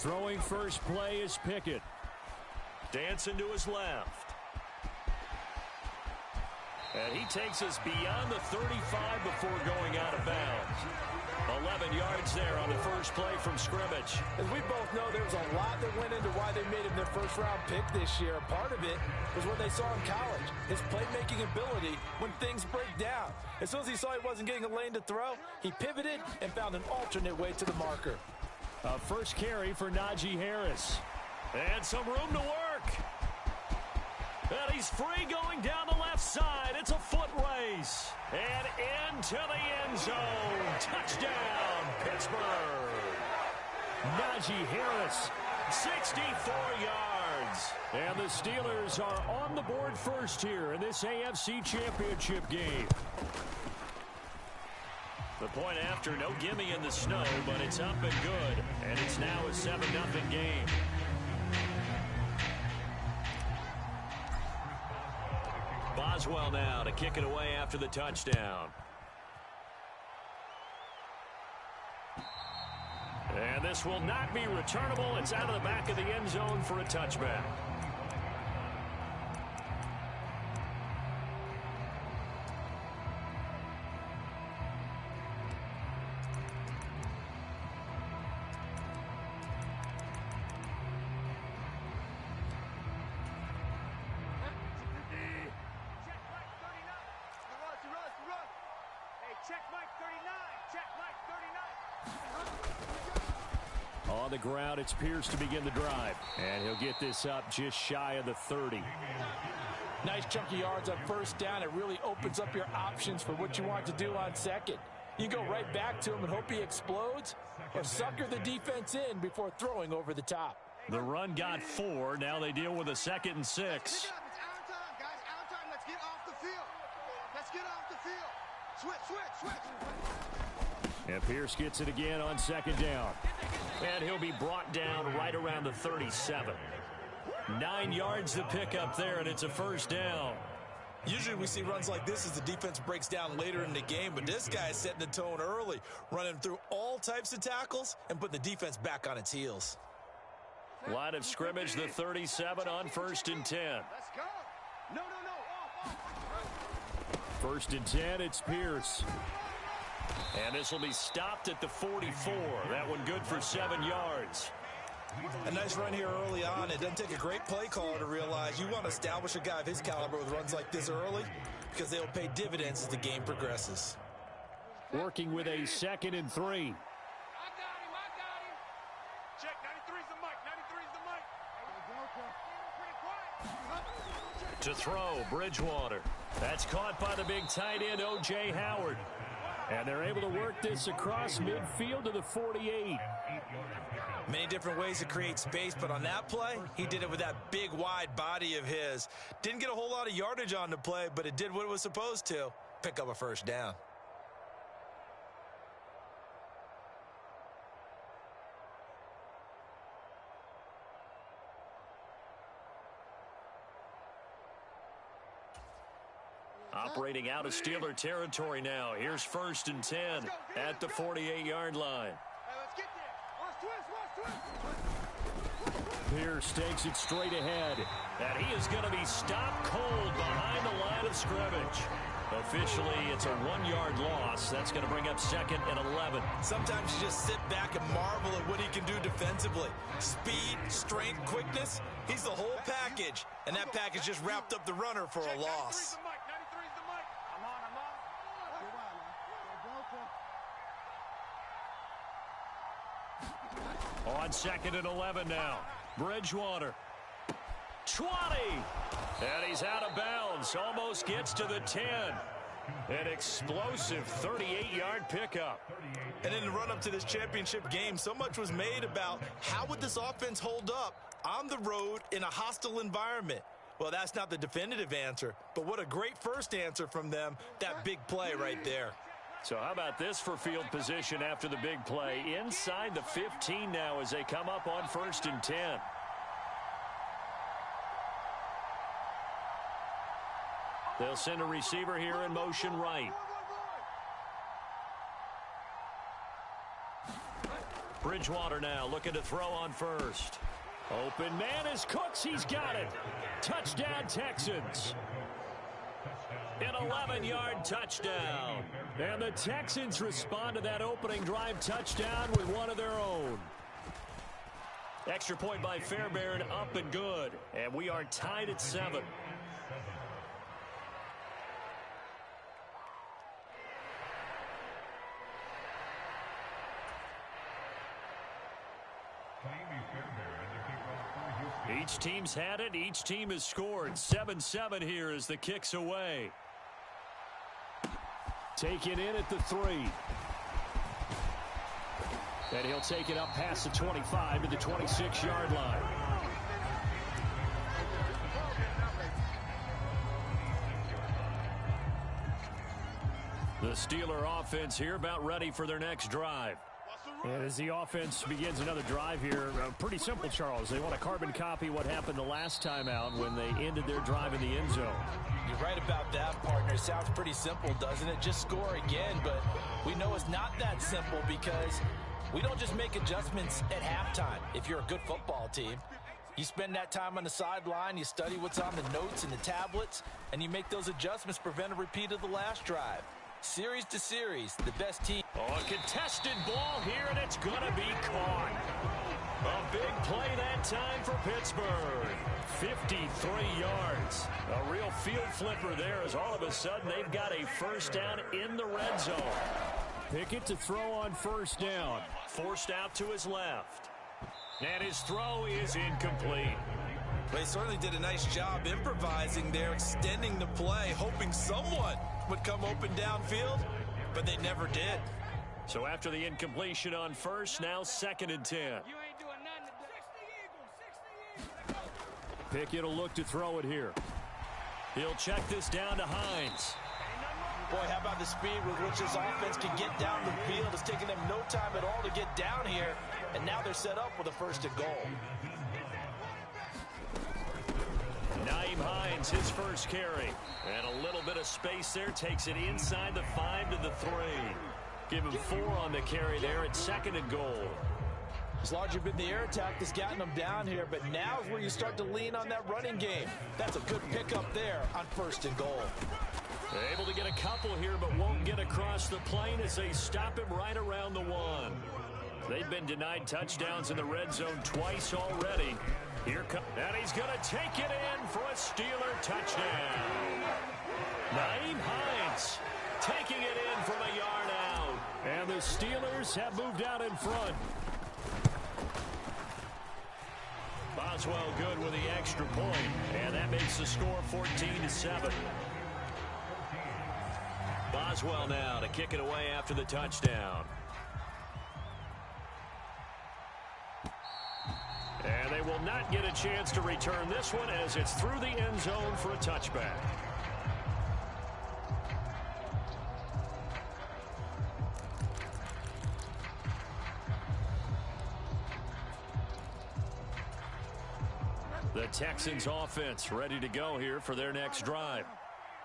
Throwing first play is Pickett. Dancing to his left. And he takes us beyond the 35 before going out of bounds. 11 yards there on the first play from scrimmage. As we both know, there was a lot that went into why they made him their first-round pick this year. Part of it was what they saw in college, his playmaking ability when things break down. As soon as he saw he wasn't getting a lane to throw, he pivoted and found an alternate way to the marker. A first carry for Najee Harris. And some room to work. And he's free going down the left side. It's a foot race. And into the end zone. Touchdown, Pittsburgh. Najee Harris, 64 yards. And the Steelers are on the board first here in this AFC Championship game. The point after, no gimme in the snow, but it's up and good. And it's now a 7-0 game. Boswell now to kick it away after the touchdown. And this will not be returnable. It's out of the back of the end zone for a touchback. On the ground, it's Pierce to begin the drive. And he'll get this up just shy of the 30. Nice chunky yards on first down. It really opens up your options for what you want to do on second. You go right back to him and hope he explodes, or sucker the defense in before throwing over the top. The run got 4. Now they deal with a 2nd and 6. Pick it up. It's our time, guys. Our time. Let's get off the field. Let's get off the field. Switch. And Pierce gets it again on 2nd down. And he'll be brought down right around the 37. 9 yards to pick up there, and it's a first down. Usually we see runs like this as the defense breaks down later in the game, but this guy is setting the tone early, running through all types of tackles and putting the defense back on its heels. Line of scrimmage, the 37 on 1st and 10. Let's go. No. Off. 1st and 10, it's Pierce. And this will be stopped at the 44. That one good for 7 yards. A nice run here early on. It doesn't take a great play caller to realize you want to establish a guy of his caliber with runs like this early because they'll pay dividends as the game progresses. Working with a 2nd and 3. I got him. Check, 93's the mic. To throw, Bridgewater. That's caught by the big tight end, O.J. Howard. And they're able to work this across midfield to the 48. Many different ways to create space, but on that play, he did it with that big, wide body of his. Didn't get a whole lot of yardage on the play, but it did what it was supposed to, pick up a first down. Operating out of Steeler territory now. Here's 1st and 10 at the 48-yard line. Hey, let's get there. Watch twist. Pierce takes it straight ahead. And he is going to be stopped cold behind the line of scrimmage. Officially, it's a 1-yard loss. That's going to bring up 2nd and 11. Sometimes you just sit back and marvel at what he can do defensively. Speed, strength, quickness. He's the whole package. And that package just wrapped up the runner for a loss. 93's the mic. I'm on. On 2nd and 11 now. Bridgewater. 20. And he's out of bounds. Almost gets to the 10. An explosive 38-yard pickup. And in the run-up to this championship game, so much was made about how would this offense hold up on the road in a hostile environment. Well, that's not the definitive answer, but what a great first answer from them, that big play right there. So how about this for field position after the big play? Inside the 15 now as they come up on 1st and 10. They'll send a receiver here in motion right. Bridgewater now looking to throw on first. Open man is Cooks. He's got it. Touchdown, Texans. An 11-yard touchdown. And the Texans respond to that opening drive touchdown with one of their own. Extra point by Fairbairn, up and good. And we are tied at 7. Each team's had it. Each team has scored. 7-7 here as the kick's away. Taken in at the 3. And he'll take it up past the 25 to the 26-yard line. The Steeler offense here about ready for their next drive. And as the offense begins another drive here, pretty simple, Charles. They want to carbon copy what happened the last time out when they ended their drive in the end zone. You're right about that, partner. Sounds pretty simple, doesn't it? Just score again, but we know it's not that simple because we don't just make adjustments at halftime. If you're a good football team, you spend that time on the sideline, you study what's on the notes and the tablets, and you make those adjustments to prevent a repeat of the last drive. Series to series, the best team. Oh, a contested ball here, and it's going to be caught. A big play that time for Pittsburgh. 53 yards. A real field flipper there as all of a sudden they've got a first down in the red zone. Pickett to throw on first down. Forced out to his left. And his throw is incomplete. They certainly did a nice job improvising there, extending the play, hoping someone would come open downfield, but they never did. So after the incompletion on first, now 2nd and 10. Pickett will look to throw it here. He'll check this down to Hines. Boy, how about the speed with which this offense can get down the field? It's taken them no time at all to get down here, and now they're set up with a 1st and goal. Nyheim Hines, his first carry. And a little bit of space there. Takes it inside the 5 to the 3. Give him 4 on the carry there at 2nd and goal. It's largely been the air attack that's gotten them down here, but now is where you start to lean on that running game. That's a good pickup there on 1st and goal. They're able to get a couple here, but won't get across the plane as they stop him right around the 1. They've been denied touchdowns in the red zone twice already. Here comes, and he's going to take it in for a Steeler touchdown. Nyheim Hines taking it in from a yard out. And the Steelers have moved out in front. Boswell good with the extra point, and that makes the score 14-7. Boswell now to kick it away after the touchdown. And they will not get a chance to return this one as it's through the end zone for a touchback. The Texans offense ready to go here for their next drive.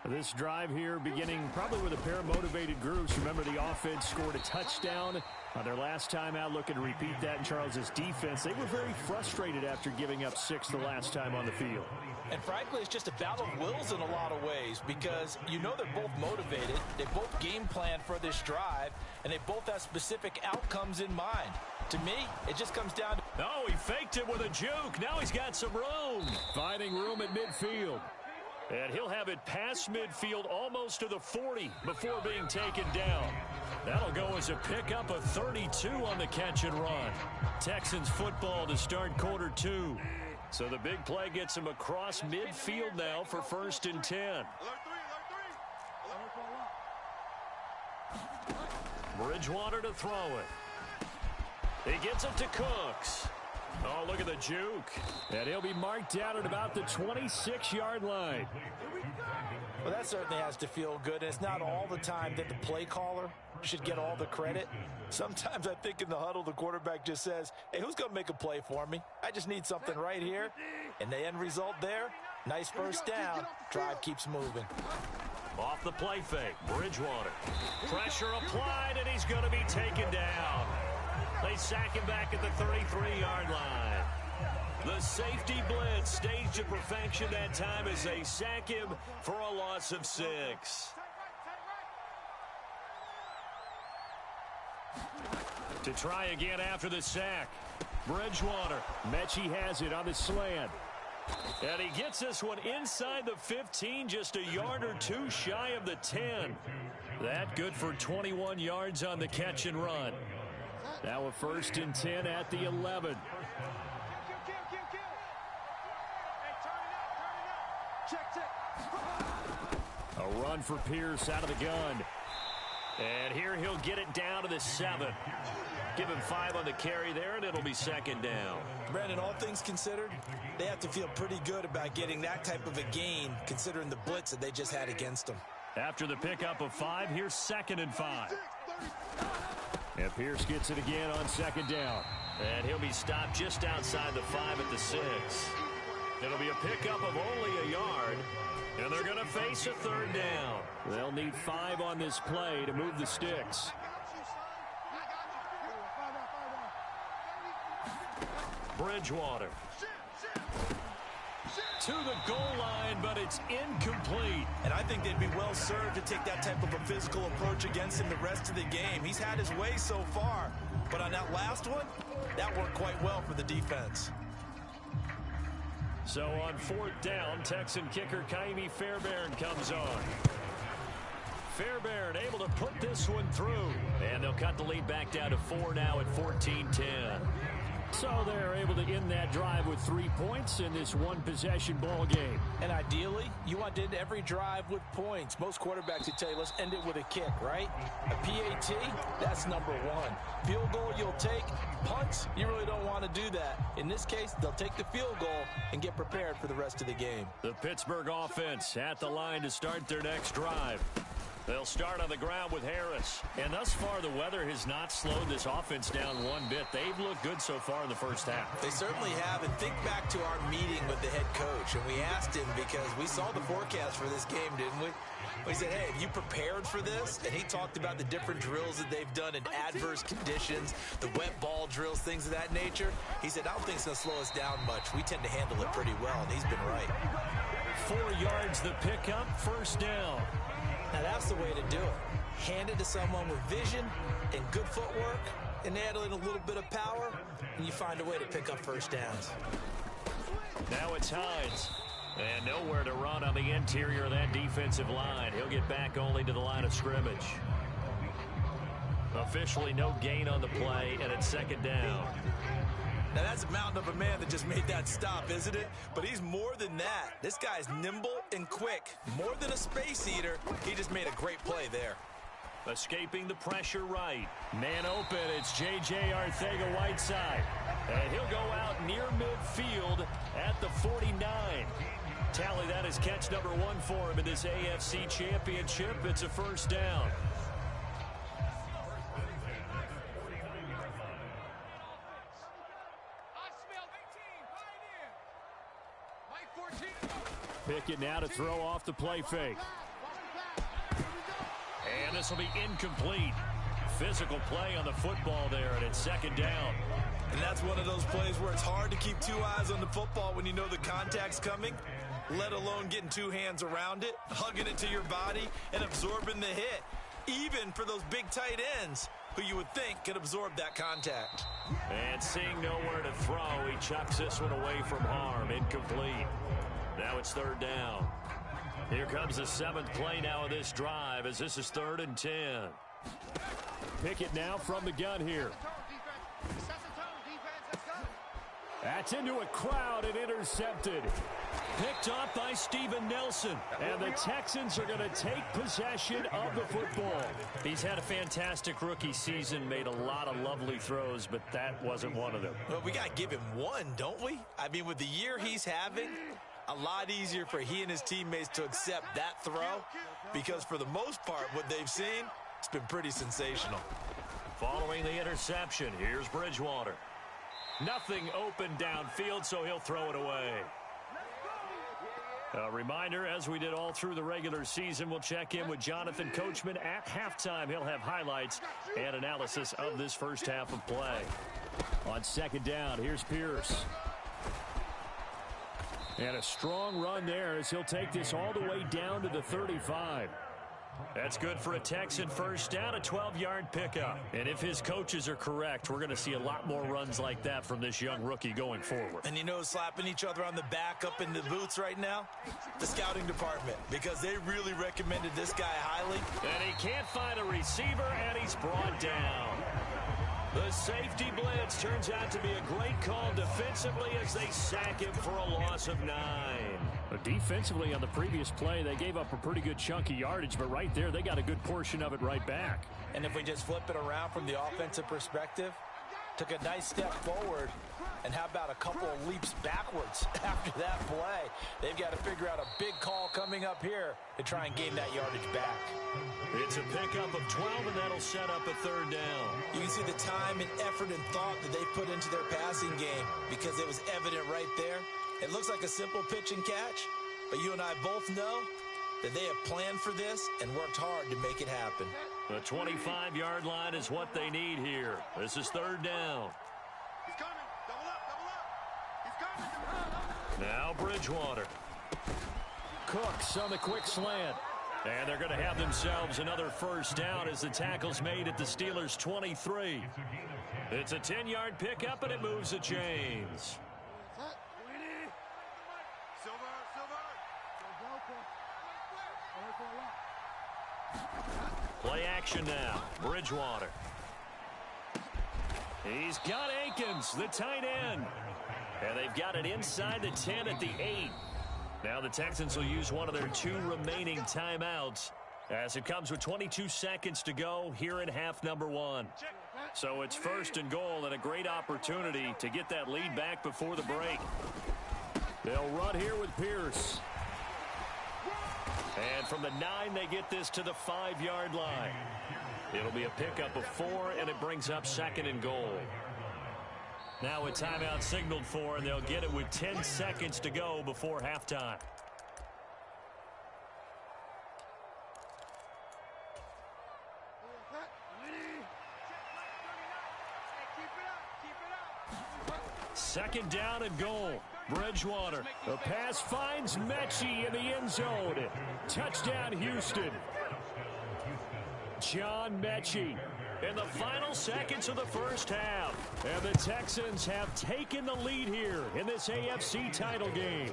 This drive here beginning probably with a pair of motivated groups. Remember, the offense scored a touchdown on their last time out, looking to repeat that in Charles's defense. They were very frustrated after giving up 6 the last time on the field. And frankly, it's just a battle of wills in a lot of ways because you know they're both motivated. They both game plan for this drive, and they both have specific outcomes in mind. To me, it just comes down to... Oh, he faked it with a juke. Now he's got some room. Finding room at midfield. And he'll have it past midfield almost to the 40 before being taken down. That'll go as a pickup of 32 on the catch and run. Texans football to start quarter 2. So the big play gets him across midfield now for 1st and 10. Bridgewater to throw it. He gets it to Cooks. Oh, look at the juke. And he'll be marked down at about the 26-yard line. Well, that certainly has to feel good. It's not all the time that the play caller should get all the credit. Sometimes I think in the huddle, the quarterback just says, hey, who's going to make a play for me? I just need something right here. And the end result there, nice first down. Drive keeps moving. Off the play fake, Bridgewater. Pressure applied, and he's going to be taken down. They sack him back at the 33-yard line. The safety blitz staged to perfection that time as they sack him for a loss of 6. To try again after the sack. Bridgewater. Mechie has it on the slant. And he gets this one inside the 15, just a yard or two shy of the 10. That good for 21 yards on the catch and run. Now a 1st and 10 at the 11. A run for Pierce out of the gun. And here he'll get it down to the 7. Give him 5 on the carry there, and it'll be 2nd down. Brandon, all things considered, they have to feel pretty good about getting that type of a gain, considering the blitz that they just had against them. After the pickup of 5, here's 2nd and 5. And Pierce gets it again on 2nd down. And he'll be stopped just outside the 5 at the 6. It'll be a pickup of only a yard. And they're going to face a 3rd down. They'll need 5 on this play to move the sticks. Bridgewater. To the goal line, but it's incomplete. And I think they'd be well served to take that type of a physical approach against him the rest of the game. He's had his way so far. But on that last one, that worked quite well for the defense. So on 4th down, Texan kicker Ka'imi Fairbairn comes on. Fairbairn able to put this one through. And they'll cut the lead back down to 4 now at 14-10. So they're able to end that drive with 3 points in this one-possession ball game. And ideally, you want to end every drive with points. Most quarterbacks would tell you, let's end it with a kick, right? A PAT, that's number 1. Field goal you'll take. Punts, you really don't want to do that. In this case, they'll take the field goal and get prepared for the rest of the game. The Pittsburgh offense at the line to start their next drive. They'll start on the ground with Harris. And thus far, the weather has not slowed this offense down one bit. They've looked good so far in the first half. They certainly have. And think back to our meeting with the head coach. And we asked him, because we saw the forecast for this game, didn't we? We said, hey, have you prepared for this? And he talked about the different drills that they've done in adverse conditions, the wet ball drills, things of that nature. He said, I don't think it's going to slow us down much. We tend to handle it pretty well, and he's been right. 4 yards the pickup, 1st down. Now, that's the way to do it. Hand it to someone with vision and good footwork, and add in a little bit of power, and you find a way to pick up 1st downs. Now it's Hines. And nowhere to run on the interior of that defensive line. He'll get back only to the line of scrimmage. Officially no gain on the play, and it's 2nd down. Now, that's a mountain of a man that just made that stop, isn't it? But he's more than that. This guy's nimble and quick. More than a space eater, he just made a great play there. Escaping the pressure right. Man open, it's J.J. Arcega-Whiteside. And he'll go out near midfield at the 49. Tally that is catch number 1 for him in this AFC Championship. It's a 1st down. Pickett now to throw off the play fake. And this will be incomplete. Physical play on the football there, and it's 2nd down. And that's one of those plays where it's hard to keep 2 eyes on the football when you know the contact's coming, let alone getting 2 hands around it, hugging it to your body, and absorbing the hit. Even for those big tight ends, who you would think could absorb that contact. And seeing nowhere to throw, he chucks this one away from harm. Incomplete. Now it's 3rd down. Here comes the 7th play now of this drive, as this is 3rd and 10. Pickett now from the gun here. That's into a crowd and intercepted. Picked off by Steven Nelson. And the Texans are going to take possession of the football. He's had a fantastic rookie season, made a lot of lovely throws, but that wasn't one of them. Well, we got to give him one, don't we? I mean, with the year he's having, a lot easier for he and his teammates to accept that throw, because for the most part, what they've seen, it's been pretty sensational. Following the interception, here's Bridgewater. Nothing open downfield, so he'll throw it away. A reminder, as we did all through the regular season, we'll check in with Jonathan Coachman at halftime. He'll have highlights and analysis of this first half of play. On second down, here's Pierce. And a strong run there as he'll take this all the way down to the 35. That's good for a Texan first down, a 12-yard pickup. And if his coaches are correct, we're going to see a lot more runs like that from this young rookie going forward. And you know, slapping each other on the back up in the boots right now? The scouting department, because they really recommended this guy highly. And he can't find a receiver, and he's brought down. The safety blitz turns out to be a great call defensively as they sack him for a loss of 9. Defensively on the previous play, they gave up a pretty good chunk of yardage, but right there, they got a good portion of it right back. And if we just flip it around from the offensive perspective, took a nice step forward, and how about a couple of leaps backwards after that play? They've got to figure out a big call coming up here to try and gain that yardage back. It's a pickup of 12, and that'll set up a third down. You can see the time and effort and thought that they put into their passing game because it was evident right there. It looks like a simple pitch and catch, but you and I both know that they have planned for this and worked hard to make it happen. The 25-yard line is what they need here. This is third down. He's coming. Double up. He's coming. Now Bridgewater. Cooks on the quick slant. And they're going to have themselves another first down as the tackle's made at the Steelers' 23. It's a 10-yard pickup, and it moves the chains. Play action now. Bridgewater. He's got Akins, the tight end. And they've got it inside the 10 at the 8. Now the Texans will use one of their 2 remaining timeouts as it comes with 22 seconds to go here in half number 1. So it's first and goal and a great opportunity to get that lead back before the break. They'll run here with Pierce. And from the 9, they get this to the 5-yard line. It'll be a pickup of 4, and it brings up second and goal. Now a timeout signaled for, and they'll get it with 10 seconds to go before halftime. Second down and goal. Bridgewater. The pass finds Mechie in the end zone. Touchdown, Houston. John Mechie in the final seconds of the first half. And the Texans have taken the lead here in this AFC title game.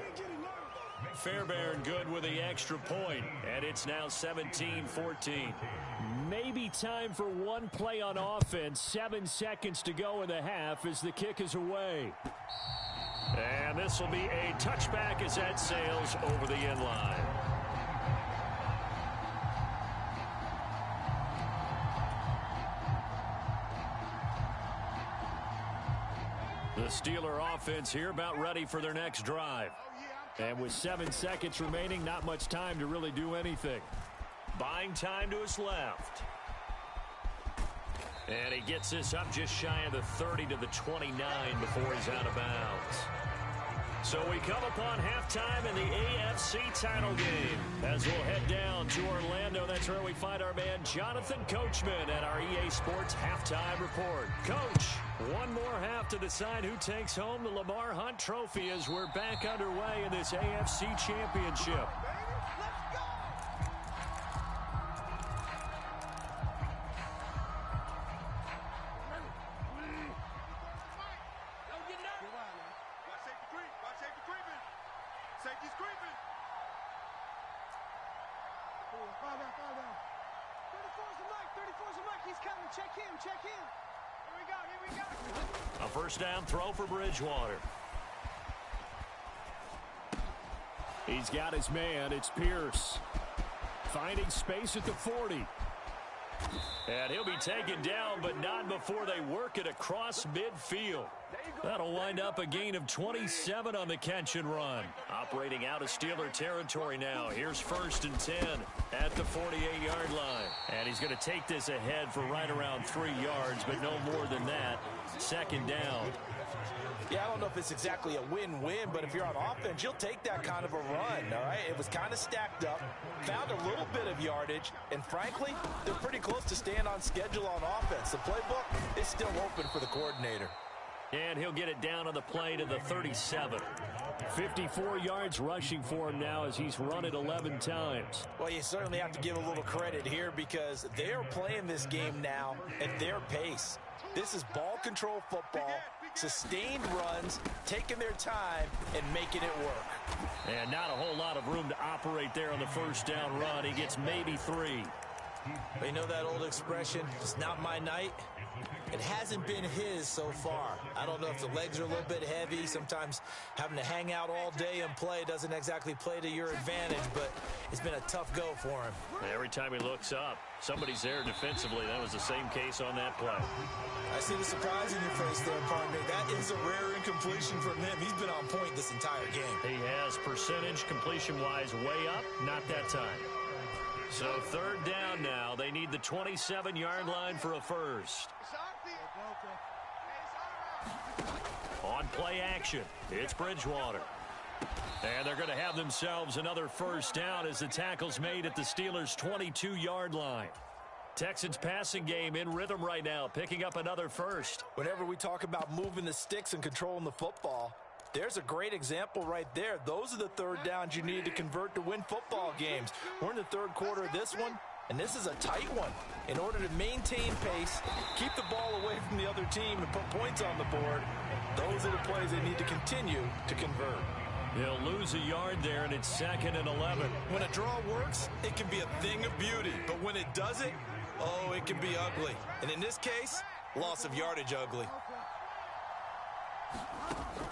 Fairbairn good with the extra point, and it's now 17-14. Maybe time for one play on offense. 7 seconds to go in the half as the kick is away. And this will be a touchback as that sails over the end line. The Steeler offense here about ready for their next drive. And with 7 seconds remaining, not much time to really do anything. Buying time to his left. And he gets this up just shy of the 30 to the 29 before he's out of bounds. So we come upon halftime in the AFC title game. As we'll head down to Orlando, that's where we find our man Jonathan Coachman at our EA Sports Halftime Report. Coach, one more half to decide who takes home the Lamar Hunt Trophy as we're back underway in this AFC Championship. A first down throw for Bridgewater. He's got his man. It's Pierce. Finding space at the 40. And he'll be taken down, but not before they work it across midfield. That'll wind up a gain of 27 on the catch and run. Operating out of Steeler territory now. Here's first and 10 at the 48-yard line. And he's going to take this ahead for right around 3 yards, but no more than that. Second down. Yeah, I don't know if if it's exactly a win-win, but if you're on offense, you'll take that kind of a run, all right? It was kind of stacked up, found a little bit of yardage, and frankly, they're pretty close to staying on schedule on offense. The playbook is still open for the coordinator. And he'll get it down on the play to the 37. 54 yards rushing for him now as he's run it 11 times. Well, you certainly have to give a little credit here because they are playing this game now at their pace. This is ball control football, sustained runs, taking their time, and making it work. And not a whole lot of room to operate there on the first down run. He gets maybe 3. You know that old expression, it's not my night? It hasn't been his so far. I don't know if the legs are a little bit heavy. Sometimes having to hang out all day and play doesn't exactly play to your advantage, but it's been a tough go for him. Every time he looks up, somebody's there defensively. That was the same case on that play. I see the surprise in your face there, partner. That is a rare incompletion from him. He's been on point this entire game. He has percentage completion-wise way up, not that time. So third down now. They need the 27-yard line for a first. On play action, it's Bridgewater. And they're going to have themselves another first down as the tackle's made at the Steelers' 22-yard line. Texans passing game in rhythm right now, picking up another first. Whenever we talk about moving the sticks and controlling the football, there's a great example right there. Those are the third downs you need to convert to win football games. We're in the third quarter of this one, and this is a tight one. In order to maintain pace, keep the ball away from the other team, and put points on the board, those are the plays they need to continue to convert. They'll lose a yard there, and it's 2nd and 11. When a draw works, it can be a thing of beauty. But when it doesn't, oh, it can be ugly. And in this case, loss of yardage ugly.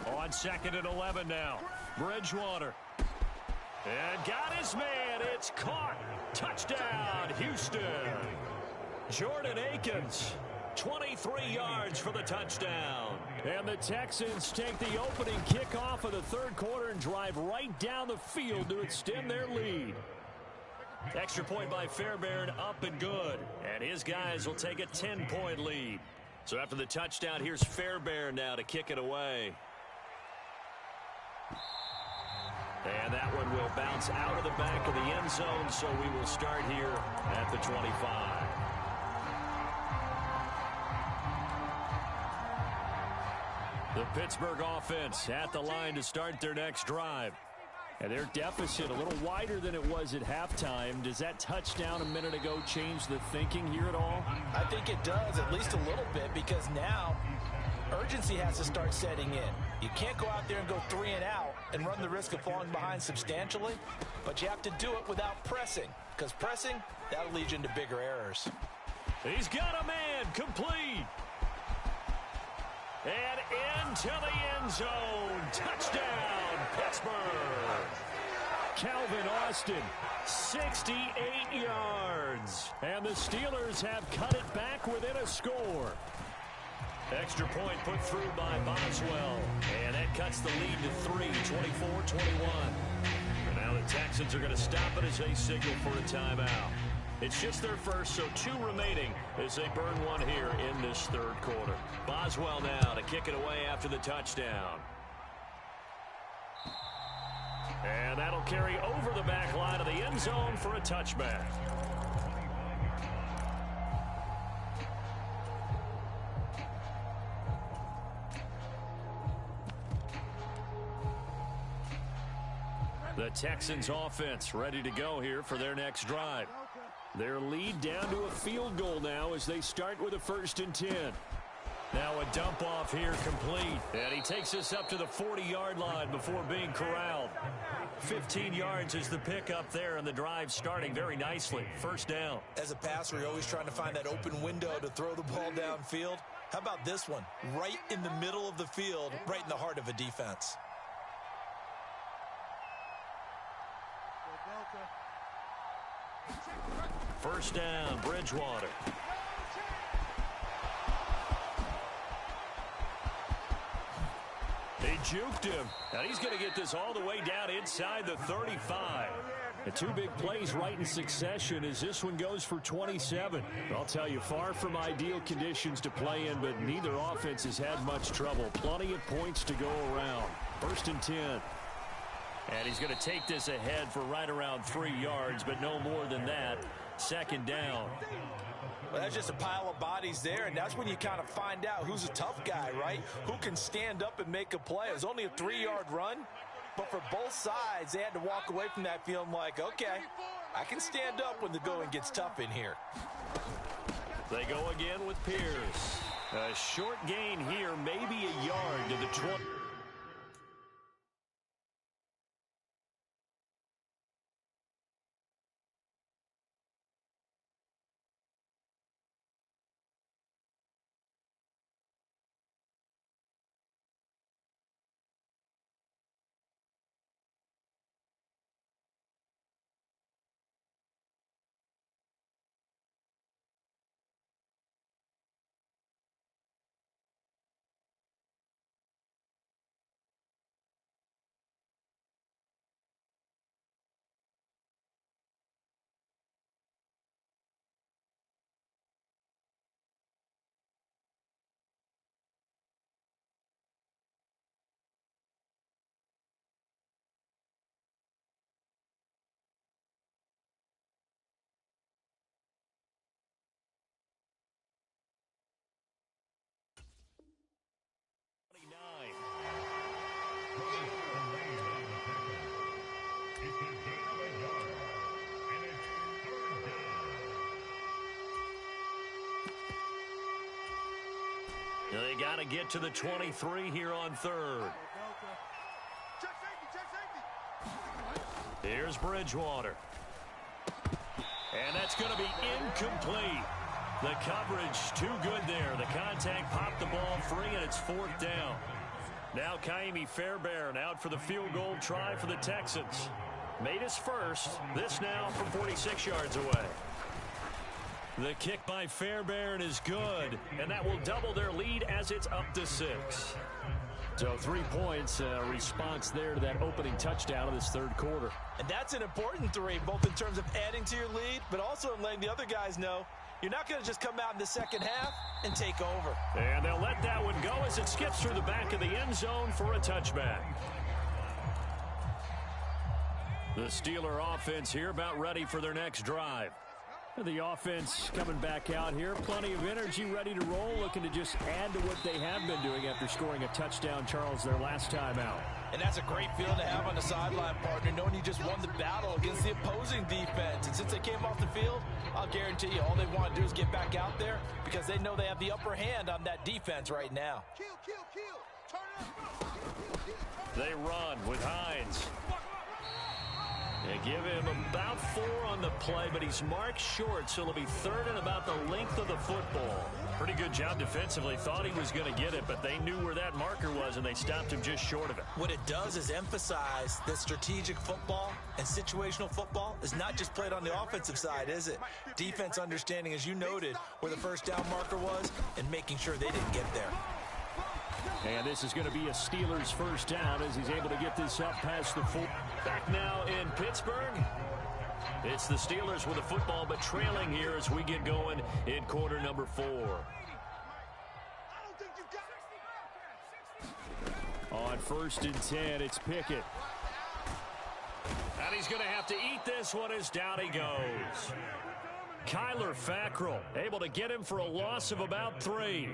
On 2nd and 11 now. Bridgewater. And got his man. It's caught. Touchdown, Houston. Jordan Akins. 23 yards for the touchdown. And the Texans take the opening kickoff of the third quarter and drive right down the field to extend their lead. Extra point by Fairbairn, up and good. And his guys will take a 10-point lead. So after the touchdown, here's Fairbairn now to kick it away. And that one will bounce out of the back of the end zone, so we will start here at the 25. The Pittsburgh offense at the line to start their next drive. And their deficit a little wider than it was at halftime. Does that touchdown a minute ago change the thinking here at all? I think it does, at least a little bit, because now urgency has to start setting in. You can't go out there and go 3 and out and run the risk of falling behind substantially, but you have to do it without pressing, because pressing, that'll lead you into bigger errors. He's got a man, complete. And into the end zone. Touchdown, Pittsburgh. Calvin Austin, 68 yards. And the Steelers have cut it back within a score. Extra point put through by Boswell. And that cuts the lead to 3, 24-21. And now the Texans are going to stop it as they signal for a timeout. It's just their first, so 2 remaining as they burn one here in this third quarter. Boswell now to kick it away after the touchdown. And that'll carry over the back line of the end zone for a touchback. The Texans offense ready to go here for their next drive. Their lead down to a field goal now as they start with a 1st and 10. Now a dump off here complete. And he takes us up to the 40-yard line before being corralled. 15 yards is the pickup there, and the drive starting very nicely. First down. As a passer, you're always trying to find that open window to throw the ball downfield. How about this one? Right in the middle of the field, right in the heart of a defense. First down, Bridgewater. He juked him, and he's going to get this all the way down inside the 35. And two big plays right in succession as this one goes for 27. I'll tell you, far from ideal conditions to play in, but neither offense has had much trouble. Plenty of points to go around. 1st and 10. And he's going to take this ahead for right around 3 yards, but no more than that. 2nd down. Well, that's just a pile of bodies there, and that's when you kind of find out who's a tough guy, right? Who can stand up and make a play. It was only a 3-yard run, but for both sides, they had to walk away from that feeling like, okay, I can stand up when the going gets tough in here. They go again with Pierce. A short gain here, maybe a yard to the 20. They got to get to the 23 here on 3rd. Here's Bridgewater. And that's going to be incomplete. The coverage too good there. The contact popped the ball free, and it's 4th down. Now Kaimi Fairbairn out for the field goal try for the Texans. Made his first. This now from 46 yards away. The kick by Fairbairn is good, and that will double their lead as it's up to 6. So 3 points, response there to that opening touchdown of this 3rd quarter. And that's an important 3, both in terms of adding to your lead, but also in letting the other guys know you're not going to just come out in the second half and take over. And they'll let that one go as it skips through the back of the end zone for a touchback. The Steeler offense here about ready for their next drive. The offense coming back out here. Plenty of energy, ready to roll, looking to just add to what they have been doing after scoring a touchdown, Charles, their last time out. And that's a great feeling to have on the sideline, partner, knowing you just won the battle against the opposing defense. And since they came off the field, I'll guarantee you all they want to do is get back out there because they know they have the upper hand on that defense right now. They run with Hines. They give him about 4 on the play, but he's marked short, so it'll be 3rd and about the length of the football. Pretty good job defensively. Thought he was going to get it, but they knew where that marker was, and they stopped him just short of it. What it does is emphasize that strategic football and situational football is not just played on the offensive side, is it? Defense understanding, as you noted, where the first down marker was and making sure they didn't get there. And this is going to be a Steelers first down as he's able to get this up past the full. Back now in Pittsburgh. It's the Steelers with the football, but trailing here as we get going in quarter number 4. On 1st and 10, it's Pickett. And he's going to have to eat this one as down he goes. Kyler Fackrell able to get him for a loss of about 3.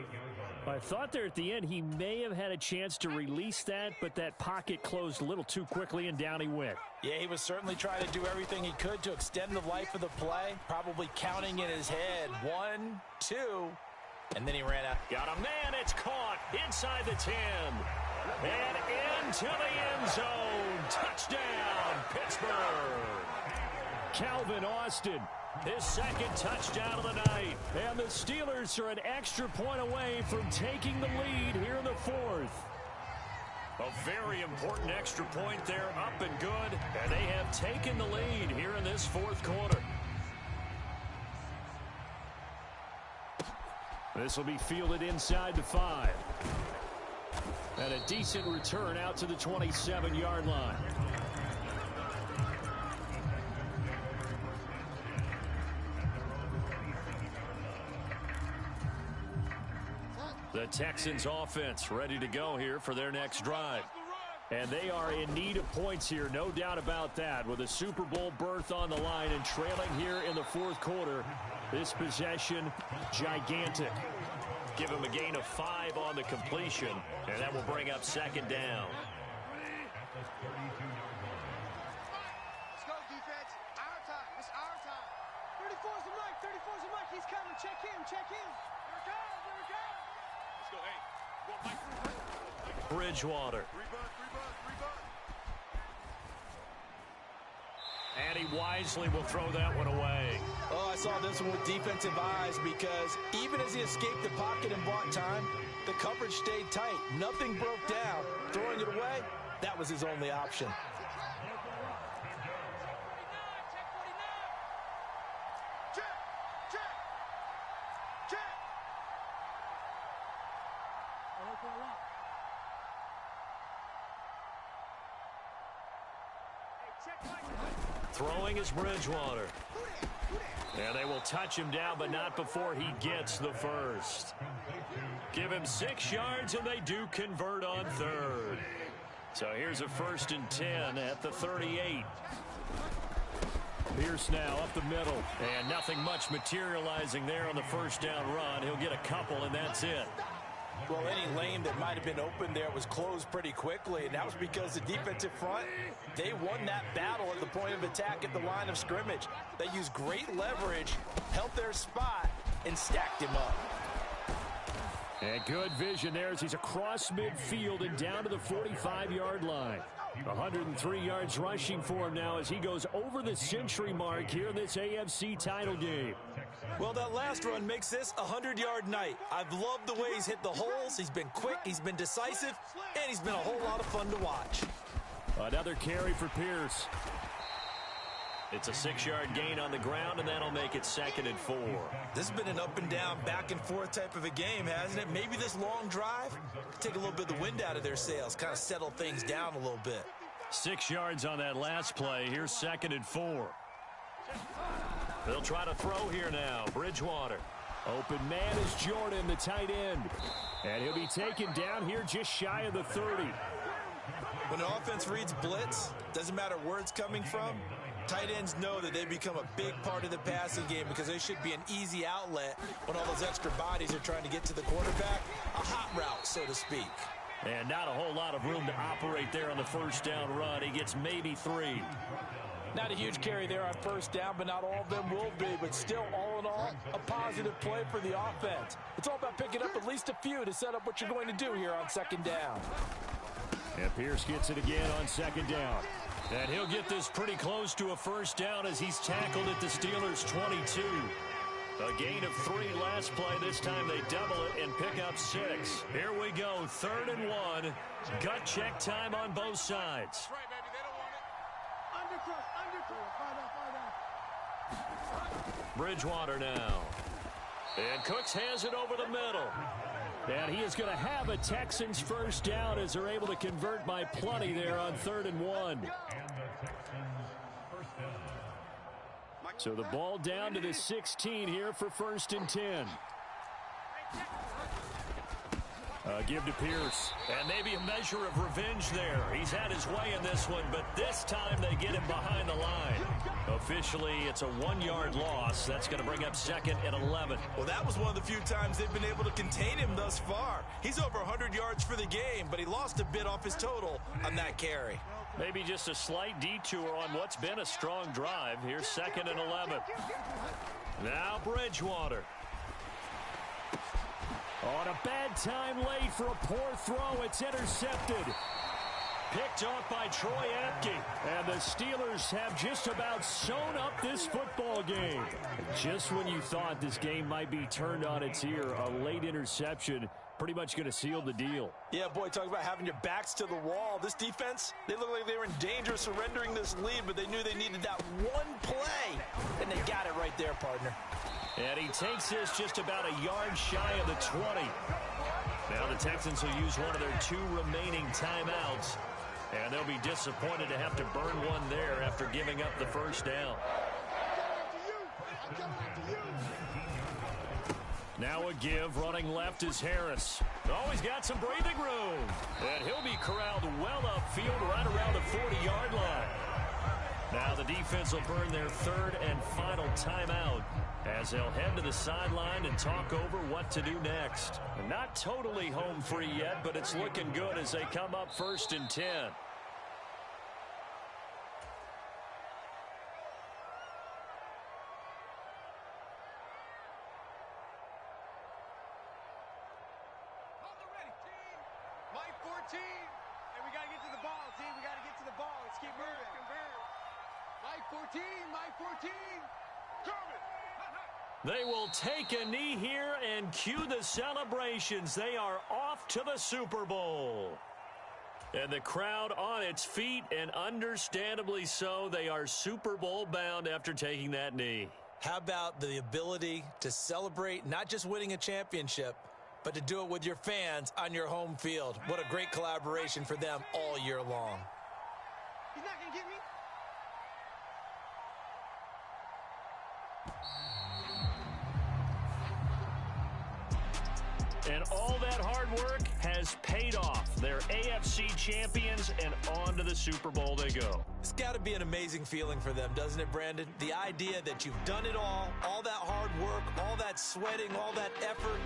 I thought there at the end he may have had a chance to release that, but that pocket closed a little too quickly, and down he went. Yeah, he was certainly trying to do everything he could to extend the life of the play, probably counting in his head 1, 2, and then he ran out. Got a man, it's caught inside the 10. And into the end zone. Touchdown, Pittsburgh. Calvin Austin, his 2nd touchdown of the night. And the Steelers are an extra point away from taking the lead here in the 4th. A very important extra point there, up and good. And they have taken the lead here in this 4th quarter. This will be fielded inside the 5. And a decent return out to the 27-yard line. Texans offense ready to go here for their next drive. And they are in need of points here, no doubt about that. With a Super Bowl berth on the line and trailing here in the fourth quarter, this possession, gigantic. Give him a gain of 5 on the completion, and that will bring up second down. Let's go, defense. Our time. It's our time. 34's the mic. 34's the mic. He's coming. Check him. Check him. Here it comes. Here it comes. Let's go. Hey. Go, Mike. Bridgewater. And he wisely will throw that one away. Oh, I saw this one with defensive eyes because even as he escaped the pocket and bought time, the coverage stayed tight. Nothing broke down. Throwing it away, that was his only option. Throwing is Bridgewater. And they will touch him down, but not before he gets the first. Give him 6 yards, and they do convert on third. So here's a 1st and 10 at the 38. Pierce now up the middle, and nothing much materializing there on the first down run. He'll get a couple, and that's it. Well, any lane that might have been open there was closed pretty quickly, and that was because the defensive front, they won that battle at the point of attack at the line of scrimmage. They used great leverage, held their spot, and stacked him up. And good vision there as he's across midfield and down to the 45-yard line. 103 yards rushing for him now as he goes over the century mark here in this AFC title game. Well, that last run makes this a 100-yard night. I've loved the way he's hit the holes. He's been quick, he's been decisive, and he's been a whole lot of fun to watch. Another carry for Pierce. It's a 6-yard gain on the ground, and that'll make it 2nd and 4. This has been an up-and-down, back-and-forth type of a game, hasn't it? Maybe this long drive take a little bit of the wind out of their sails, kind of settle things down a little bit. 6 yards on that last play. Here's 2nd and 4. They'll try to throw here now. Bridgewater. Open man is Jordan, the tight end. And he'll be taken down here just shy of the 30. When an offense reads blitz, doesn't matter where it's coming from, tight ends know that they become a big part of the passing game because they should be an easy outlet when all those extra bodies are trying to get to the quarterback. A hot route, so to speak. And not a whole lot of room to operate there on the first down run. He gets maybe 3. Not a huge carry there on first down, but not all of them will be. But still, all in all, a positive play for the offense. It's all about picking up at least a few to set up what you're going to do here on 2nd down. And Pierce gets it again on 2nd down. And he'll get this pretty close to a first down as he's tackled at the Steelers' 22. A gain of 3 last play. This time they double it and pick up 6. Here we go, 3rd and 1. Gut check time on both sides. Bridgewater now. And Cooks has it over the middle. And he is going to have a Texans first down as they're able to convert by plenty there on 3rd and 1. So the ball down to the 16 here for 1st and 10. Give to Pierce. And maybe a measure of revenge there. He's had his way in this one, but this time they get him behind the line. Officially, it's a 1-yard loss. That's going to bring up 2nd and 11. Well, that was one of the few times they've been able to contain him thus far. He's over 100 yards for the game, but he lost a bit off his total on that carry. Maybe just a slight detour on what's been a strong drive. Here's 2nd and 11. Now Bridgewater. On a bad time late for a poor throw. It's intercepted. Picked off by Troy Apke. And the Steelers have just about sewn up this football game. Just when you thought this game might be turned on its ear, a late interception pretty much going to seal the deal. Yeah, boy, talk about having your backs to the wall. This defense, they look like they were in danger of surrendering this lead, but they knew they needed that one play, and they got it right there, partner. And he takes this just about a yard shy of the 20. Now the Texans will use one of their 2 remaining timeouts, and they'll be disappointed to have to burn one there after giving up the first down. Now a give, running left is Harris. He's got some breathing room. And he'll be corralled well upfield right around the 40-yard line. Now the defense will burn their third and final timeout as they'll head to the sideline and talk over what to do next. Not totally home free yet, but it's looking good as they come up 1st and 10. Mike 14. And we got to get to the ball, team. We got to get to the ball. Let's keep moving. Mike 14. Mike 14. Coming. They will take a knee here and cue the celebrations. They are off to the Super Bowl. And the crowd on its feet, and understandably so. They are Super Bowl bound after taking that knee. How about the ability to celebrate not just winning a championship, but to do it with your fans on your home field? What a great collaboration for them all year long. He's not going to get me. And all that hard work has paid off. They're AFC champions, and on to the Super Bowl they go. It's got to be an amazing feeling for them, doesn't it, Brandon? The idea that you've done it all that hard work, all that sweating, all that effort,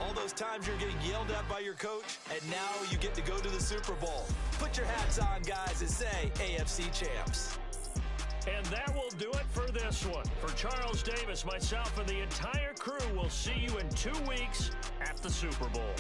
all those times you're getting yelled at by your coach, and now you get to go to the Super Bowl. Put your hats on, guys, and say AFC champs. And that will do it for this one. For Charles Davis, myself, and the entire crew, we'll see you in 2 weeks at the Super Bowl.